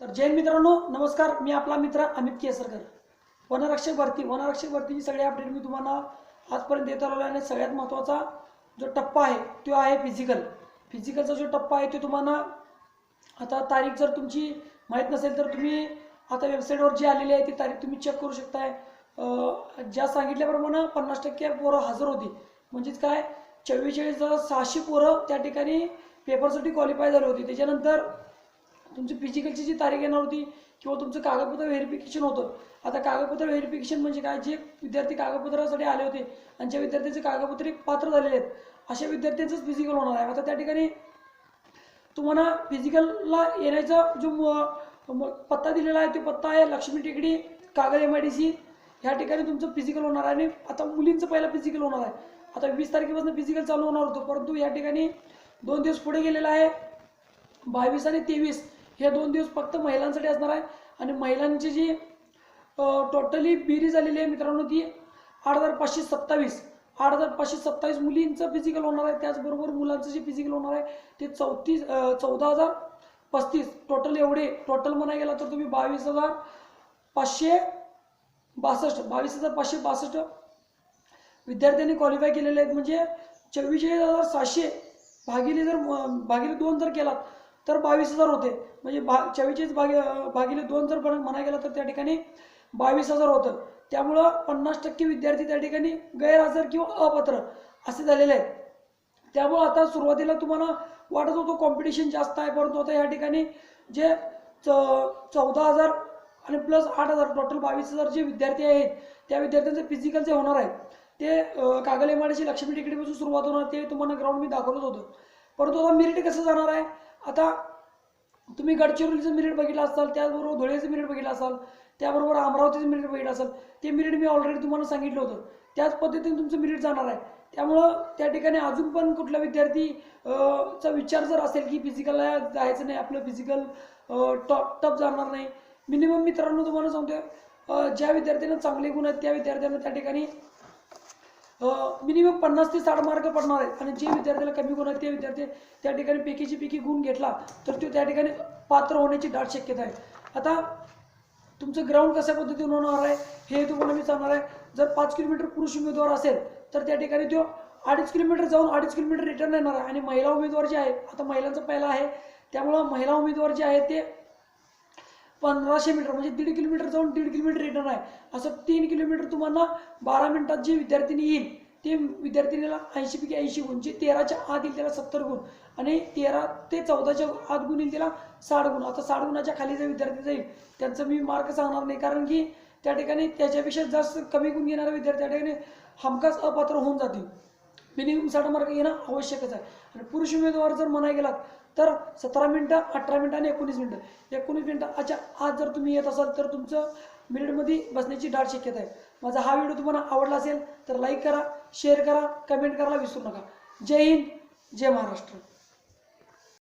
तर जैन मित्रांनो नमस्कार, मी आपला मित्र अमित केसरकर. वनरक्षक भरतीची सगळे अपडेट मी तुम्हाला आजपर्यंत देत आलेलो आहे. सगळ्यात महत्त्वाचा जो टप्पा आहे तो आहे फिजिकलचा जो टप्पा आहे तो तुम्हाला आता तारीख जर तुमची माहीत नसेल तर तुम्ही आता वेबसाईटवर जी आलेली आहे ती तारीख तुम्ही चेक करू शकताय. ज्या सांगितल्याप्रमाणे 50% पोरं हजर होती, म्हणजेच काय 44,600 पोरं त्या ठिकाणी पेपरसाठी क्वालिफाय झाली होती. त्याच्यानंतर तुमची फिजिकलची जी तारीख येणार होती किंवा तुमचं कागदपत्र व्हेरिफिकेशन होतं. आता कागदपत्र व्हेरिफिकेशन म्हणजे काय, जे विद्यार्थी कागदपत्रासाठी आले होते आणि ज्या विद्यार्थ्यांचे कागदपत्रे पात्र झालेले आहेत अशा विद्यार्थ्यांचंच फिजिकल होणार आहे. आता त्या ठिकाणी तुम्हाला फिजिकलला येण्याचा जो पत्ता दिलेला आहे तो पत्ता आहे लक्ष्मी टेकडी, कागल MIDC. ह्या ठिकाणी तुमचं फिजिकल होणार आहे. आणि आता मुलींचं पहिला फिजिकल होणार आहे. आता 20 तारखेपासून फिजिकल चालू होणार होतं, परंतु या ठिकाणी 2 दिवस पुढे गेलेला आहे. 22 आणि 23 हे 2 दिवस फक्त महिलांसाठी असणार आहे. आणि महिलांची जी टोटली बेरीज झालेली आहे मित्रांनो ती 8,527 मुलींचं फिजिकल होणार आहे. त्याचबरोबर मुलांचं जे फिजिकल होणार आहे ते 14,035 टोटल म्हणायला गेला तर तुम्ही 22,562 विद्यार्थ्यांनी क्वालिफाय केलेले आहेत. म्हणजे 44,700 भागिले 2 जर केलात तर 22,000 होते. म्हणजे 44 भागिले 2 जर म्हणायला गेला तर त्या ठिकाणी 22,000 होतं. त्यामुळं 50% विद्यार्थी त्या ठिकाणी गैरहजर किंवा अपात्र असे झालेले आहेत. त्यामुळं आता सुरुवातीला तुम्हाला वाटत होतं कॉम्पिटिशन जास्त आहे, परंतु आता या ठिकाणी जे 14,000 आणि प्लस 8,000 टोटल 22,000 जे विद्यार्थी आहेत त्या विद्यार्थ्यांचे फिजिकल जे होणार आहे ते कागल MIDC लक्ष्मी टेकडीपासून सुरुवात होणार. ते तुम्हाला ग्राउंड मी दाखवत होतो. परंतु आता मेरिट कसं जाणार आहे, आता तुम्ही गडचिरोलीचं मेरिट बघितलं असाल, त्याचबरोबर धुळेचं मेरिट बघितलं असाल, त्याबरोबर अमरावतीचं मेरिट बघितलं असेल. ते मेरिट मी ऑलरेडी तुम्हाला सांगितलं होतं. त्याच पद्धतीने तुमचं मेरिट जाणार आहे. त्यामुळं त्या ठिकाणी अजून पण कुठला विद्यार्थी चा विचार जर असेल की फिजिकलला जायचं नाही, आपलं फिजिकल टफ जाणार नाही, मिनिमम मित्रांनो तुम्हाला सांगतो ज्या विद्यार्थ्यांना चांगले गुण आहेत त्या विद्यार्थ्यांना त्या ठिकाणी मिनिमम 50 ते 60 मार्क पडणार आहेत. आणि जे विद्यार्थ्याला कमी गुण आहेत ते विद्यार्थी त्या ठिकाणी पैकी गुण घेतला तर तो त्या ठिकाणी पात्र होण्याची दाट शक्यता आहे. आता तुमचं ग्राउंड कशा पद्धतीने होणार आहे हे तुम्हाला मी सांगणार आहे. जर 5 किलोमीटर पुरुष उमेदवार असेल तर त्या ठिकाणी तो 2.5 किलोमीटर जाऊन 2.5 किलोमीटर रिटर्न येणार आहे. आणि महिला उमेदवार जे आहे, आता महिलांचा पहिला आहे त्यामुळं महिला उमेदवार जे आहेत ते 1500 मीटर म्हणजे 1.5 किलोमीटर जाऊन 1.5 किलोमीटर रिटर्न आहे. असं 3 किलोमीटर तुम्हाला 12 मिनिटात जे विद्यार्थिनी येईल ते विद्यार्थिनीला 80 पैकी 80 गुण, जे 13च्या आत येईल त्याला 70 गुण आणि 13 ते 14च्या आत गुण येईल त्याला 60 गुण. आता 60 गुणाच्या खाली जर विद्यार्थी जाईल त्यांचं मी मार्क सांगणार नाही, कारण की त्या ठिकाणी त्याच्यापेक्षा जास्त कमी गुण घेणारे विद्यार्थी त्या ठिकाणी हमखास अपात्र होऊन जातील. मिनिमम 60 मार्क घेणं आवश्यकच आहे. आणि पुरुष उमेदवार जर म्हणायला गेलात तर 17 मिनिटं, 18 मिनिटं आणि 19 मिनिटं. 19 मिनिटाच्या आत जर तुम्ही येत असाल तर तुमचं मेरिटमध्ये बसण्याची दाट शक्यता आहे. माझा हा व्हिडिओ तुम्हाला आवडला असेल तर लाईक करा, शेअर करा, कमेंट करायला विसरू नका. जय हिंद, जय महाराष्ट्र.